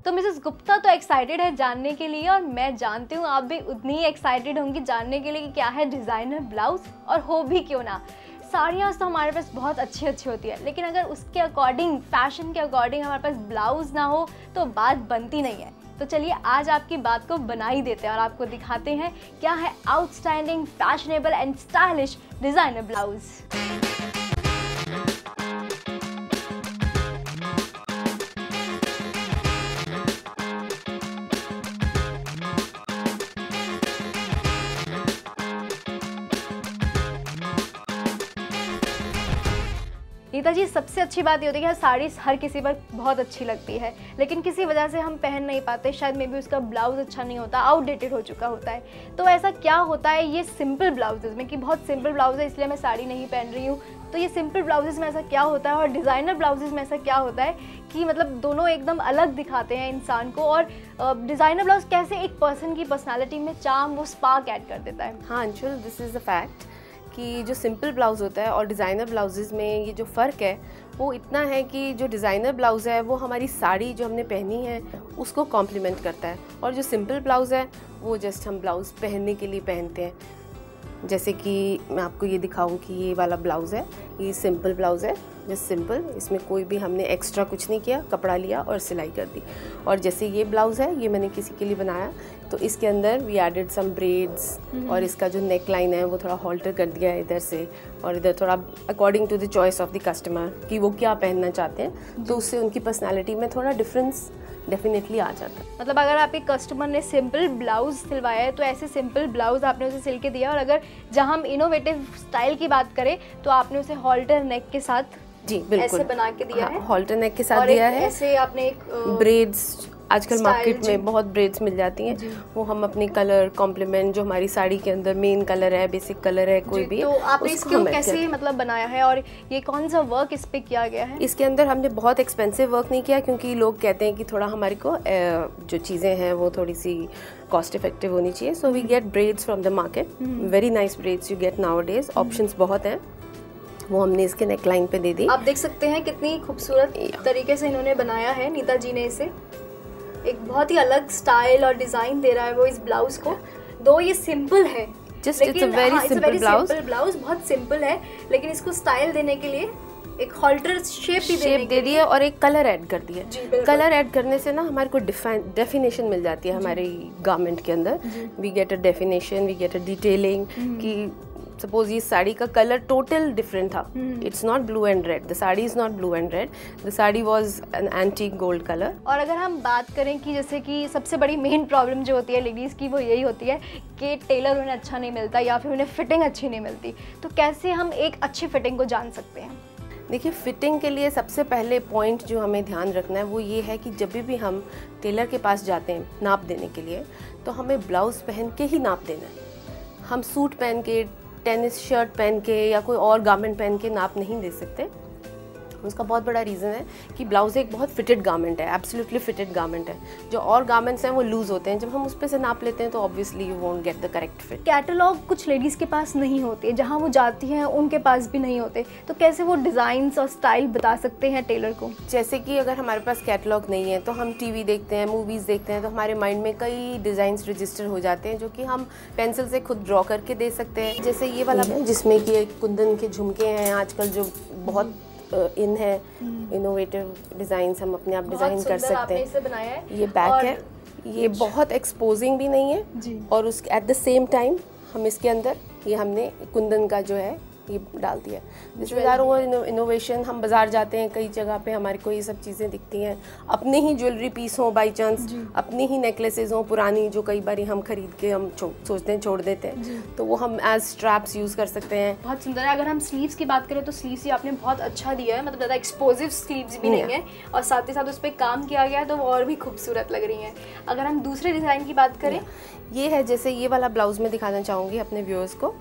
तो मिसेस गुप्ता तो एक्साइटेड है जानने के लिए, और मैं जानती हूँ आप भी उतनी ही एक्साइटेड होंगी जानने के लिए कि क्या है डिज़ाइनर ब्लाउज, और हो भी क्यों ना। साड़ियाँ तो हमारे पास बहुत अच्छी अच्छी होती है, लेकिन अगर उसके अकॉर्डिंग, फैशन के अकॉर्डिंग हमारे पास ब्लाउज ना हो तो बात बनती नहीं है। तो चलिए आज आपकी बात को बना ही देते हैं और आपको दिखाते हैं क्या है outstanding, fashionable and stylish designer blouse. Neeta ji, सबसे अच्छी बात ये होती है कि साड़ी हर किसी पर बहुत अच्छी लगती है, लेकिन किसी वजह से हम पहन नहीं पाते, शायद मे बी उसका ब्लाउज अच्छा नहीं होता, आउटडेटेड हो चुका होता है। तो ऐसा क्या होता है ये सिंपल ब्लाउजेज़ में कि बहुत सिंपल ब्लाउज है इसलिए मैं साड़ी नहीं पहन रही हूँ, तो ये सिंपल ब्लाउजेज़ में ऐसा क्या होता है और डिज़ाइनर ब्लाउजेज़ में ऐसा क्या होता है कि मतलब दोनों एकदम अलग दिखाते हैं इंसान को, और डिज़ाइनर ब्लाउज कैसे एक पर्सन की पर्सनैलिटी में चार्म, वो स्पार्क ऐड कर देता है। हाँ Anshul, this is the fact कि जो सिंपल ब्लाउज़ होता है और डिज़ाइनर ब्लाउजेज़ में ये जो फ़र्क है वो इतना है कि जो डिज़ाइनर ब्लाउज़ है वो हमारी साड़ी जो हमने पहनी है उसको कॉम्प्लीमेंट करता है, और जो सिंपल ब्लाउज़ है वो जस्ट हम ब्लाउज़ पहनने के लिए पहनते हैं। जैसे कि मैं आपको ये दिखाऊं कि ये वाला ब्लाउज़ है, ये सिंपल ब्लाउज़ है, जस्ट सिंपल, इसमें कोई भी हमने एक्स्ट्रा कुछ नहीं किया, कपड़ा लिया और सिलाई कर दी। और जैसे ये ब्लाउज़ है ये मैंने किसी के लिए बनाया, तो इसके अंदर वी एडेड सम ब्रेड्स, और इसका जो नेक लाइन है वो थोड़ा हॉल्टर कर दिया है इधर से, और इधर थोड़ा according to the choice of the customer कि वो क्या पहनना चाहते हैं, तो उससे उनकी पर्सनैलिटी में थोड़ा डिफरेंस डेफिनेटली आ जाता है। मतलब अगर आपके कस्टमर ने सिंपल ब्लाउज सिलवाया है तो ऐसे सिंपल ब्लाउज आपने उसे सिल के दिया, और अगर जहाँ हम इनोवेटिव स्टाइल की बात करें तो आपने उसे हॉल्टर नेक के साथ, जी बिल्कुल, ऐसे बना के दिया है, हॉल्टर नेक के साथ दिया है। ऐसे आपने एक ब्रेड्स, आजकल मार्केट में बहुत ब्रेड्स मिल जाती हैं, वो हम अपने कलर कॉम्प्लीमेंट, जो हमारी साड़ी के अंदर मेन कलर है, बेसिक कलर है कोई भी, तो आपने इसको कैसे मतलब बनाया है और ये कौन सा वर्क इस पे किया गया है? इसके अंदर हमने बहुत एक्सपेंसिव वर्क नहीं किया, क्योंकि लोग कहते हैं कि थोड़ा हमारे को जो चीज़ें हैं वो थोड़ी सी कॉस्ट इफेक्टिव होनी चाहिए। So we get breads from the market, very nice breads you get nowadays, options बहुत हैं, वो हमने इसके नेक लाइन पे दे दी। आप देख सकते हैं कितनी खूबसूरत तरीके से इन्होंने बनाया है, नीता जी ने इसे एक बहुत ही अलग स्टाइल और डिजाइन दे रहा है वो इस ब्लाउज को। दो ये सिंपल है, just it's a very simple blouse, बहुत सिंपल है, लेकिन इसको स्टाइल देने के लिए एक हॉल्टर शेप भी दे दी है और एक कलर ऐड कर दिया। कलर ऐड करने से ना हमारे को डेफिनेशन मिल जाती है हमारे गारमेंट के अंदर। We get a definition, we get a detailing कि सपोज ये साड़ी का कलर टोटल डिफरेंट था, it's not blue and red, the sari is not blue and red, the sari was an antique gold colour. और अगर हम बात करें कि जैसे कि सबसे बड़ी मेन प्रॉब्लम जो होती है लेडीज़ की वो यही होती है कि टेलर उन्हें अच्छा नहीं मिलता या फिर उन्हें फिटिंग अच्छी नहीं मिलती, तो कैसे हम एक अच्छी फिटिंग को जान सकते हैं? देखिए, फिटिंग के लिए सबसे पहले पॉइंट जो हमें ध्यान रखना है वो ये है कि जब भी हम टेलर के पास जाते हैं नाप देने के लिए, तो हमें ब्लाउज़ पहन के ही नाप देना है। हम सूट पहन के, टेनिस शर्ट पहन के या कोई और गारमेंट पहन के नाप नहीं दे सकते। उसका बहुत बड़ा रीज़न है कि ब्लाउज़ एक बहुत फिटेड गारमेंट है, एब्सोल्युटली फिटेड गारमेंट है। जो और गारमेंट्स हैं वो लूज़ होते हैं, जब हम उस पे से नाप लेते हैं तो obviously you won't get the correct fit. Catalogue कुछ लेडीज़ के पास नहीं होते, जहाँ वो जाती हैं उनके पास भी नहीं होते, तो कैसे वो डिज़ाइंस और स्टाइल बता सकते हैं टेलर को? जैसे कि अगर हमारे पास कैटलॉग नहीं है तो हम टीवी देखते हैं, मूवीज़ देखते हैं, तो हमारे माइंड में कई डिज़ाइंस रजिस्टर हो जाते हैं जो कि हम पेंसिल से खुद ड्रॉ करके दे सकते हैं। जैसे ये वाला है जिसमें कि कुंदन के झुमके हैं आजकल जो बहुत इन है, इनोवेटिव डिज़ाइंस हम अपने आप डिज़ाइन कर सकते हैं। इसे बनाया है। ये बैक है, ये बहुत एक्सपोजिंग भी नहीं है जी। और उस एट द सेम टाइम हम इसके अंदर ये हमने कुंदन का जो है ये डाल दिया। इनोवेशन, हम बाजार जाते हैं कई जगह पे हमारे को ये सब चीज़ें दिखती हैं, अपने ही ज्वेलरी पीस हो बाई चांस, अपनी ही नेकलेसेस हो पुरानी जो कई बार हम खरीद के हम सोचते हैं छोड़ देते हैं, तो वो हम एज स्ट्रैप्स यूज़ कर सकते हैं। बहुत सुंदर है। अगर हम स्लीव्स की बात करें तो स्लीव्स ही आपने बहुत अच्छा दिया है, मतलब ज़्यादा एक्सपोजिव स्लीव्स भी नहीं है, और साथ ही साथ उस पर काम किया गया है तो वो और भी खूबसूरत लग रही हैं। अगर हम दूसरे डिज़ाइन की बात करें, ये है जैसे ये वाला ब्लाउज में दिखाना चाहूँगी अपने व्यूअर्स को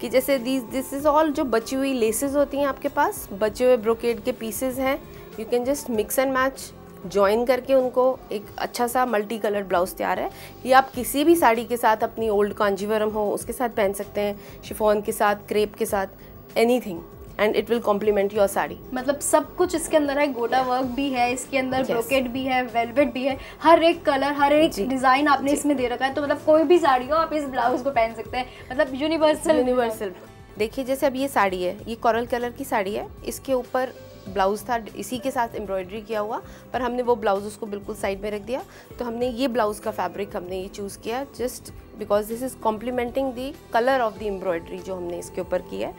कि जैसे दिस इज़ ऑल जो बची हुई लेसेस होती हैं आपके पास, बचे हुए ब्रोकेड के पीसेस हैं, you can just mix and match, join करके उनको एक अच्छा सा मल्टी कलर ब्लाउज तैयार है। ये आप किसी भी साड़ी के साथ, अपनी ओल्ड कांजीवरम हो उसके साथ पहन सकते हैं, शिफॉन के साथ, क्रेप के साथ, anything. And it will complement your sari. मतलब सब कुछ इसके अंदर है, गोटा वर्क भी है इसके अंदर, Yes. ब्रोकेट भी है, वेलवेट भी है, हर एक कलर, हर एक डिजाइन आपने इसमें दे रखा है। तो मतलब कोई भी साड़ी हो आप इस ब्लाउज को पहन सकते हैं, मतलब यूनिवर्सल। देखिए जैसे अब ये साड़ी है, ये कोरल कलर की साड़ी है, इसके ऊपर ब्लाउज था इसी के साथ एम्ब्रॉयडरी किया हुआ, पर हमने वो ब्लाउज उसको बिल्कुल साइड में रख दिया। तो हमने ये ब्लाउज का फैब्रिक हमने ये चूज़ किया just because this is complementing the colour of the embroidery जो हमने इसके ऊपर की है।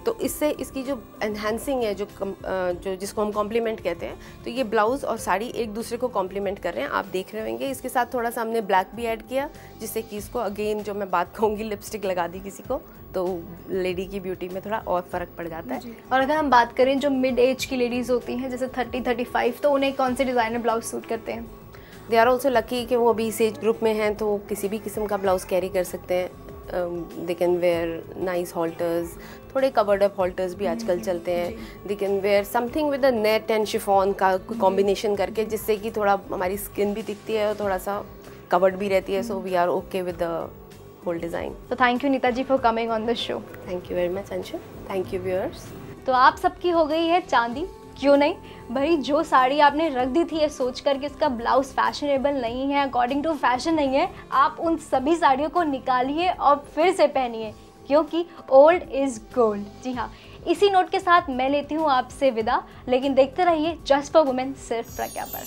तो इससे इसकी जो एनहांसिंग है, जो जिसको हम कॉम्प्लीमेंट कहते हैं, तो ये ब्लाउज़ और साड़ी एक दूसरे को कॉम्प्लीमेंट कर रहे हैं, आप देख रहे होंगे। इसके साथ थोड़ा सा हमने ब्लैक भी ऐड किया, जिससे कि इसको अगेन जो मैं बात कहूँगी, लिपस्टिक लगा दी किसी को तो लेडी की ब्यूटी में थोड़ा और फ़र्क पड़ जाता है। और अगर हम बात करें जो मिड एज की लेडीज़ होती हैं जैसे 30-35, तो उन्हें कौन से डिज़ाइनर ब्लाउज सूट करते हैं? दे आर ऑल्सो लकी कि वो अभी इस एज ग्रुप में हैं, तो किसी भी किस्म का ब्लाउज कैरी कर सकते हैं। दे कैन वेयर नाइस हॉल्टर्स, थोड़े कवर्ड अप हॉल्टर्स भी आजकल चलते हैं। They can wear something with a net and chiffon का कॉम्बिनेशन करके, जिससे कि थोड़ा हमारी स्किन भी दिखती है और थोड़ा सा कवर्ड भी रहती है। So we are okay with the whole design. तो thank you Neeta ji for coming on the show. Thank you very much Anshu, thank you viewers. तो आप सबकी हो गई है चांदी, क्यों नहीं भाई। जो साड़ी आपने रख दी थी ये सोच कर कि इसका ब्लाउज फैशनेबल नहीं है, अकॉर्डिंग टू फैशन नहीं है, आप उन सभी साड़ियों को निकालिए और फिर से पहनिए, क्योंकि ओल्ड इज़ गोल्ड। जी हाँ, इसी नोट के साथ मैं लेती हूँ आपसे विदा, लेकिन देखते रहिए जस्ट फॉर वुमेन सिर्फ प्रज्ञा पर।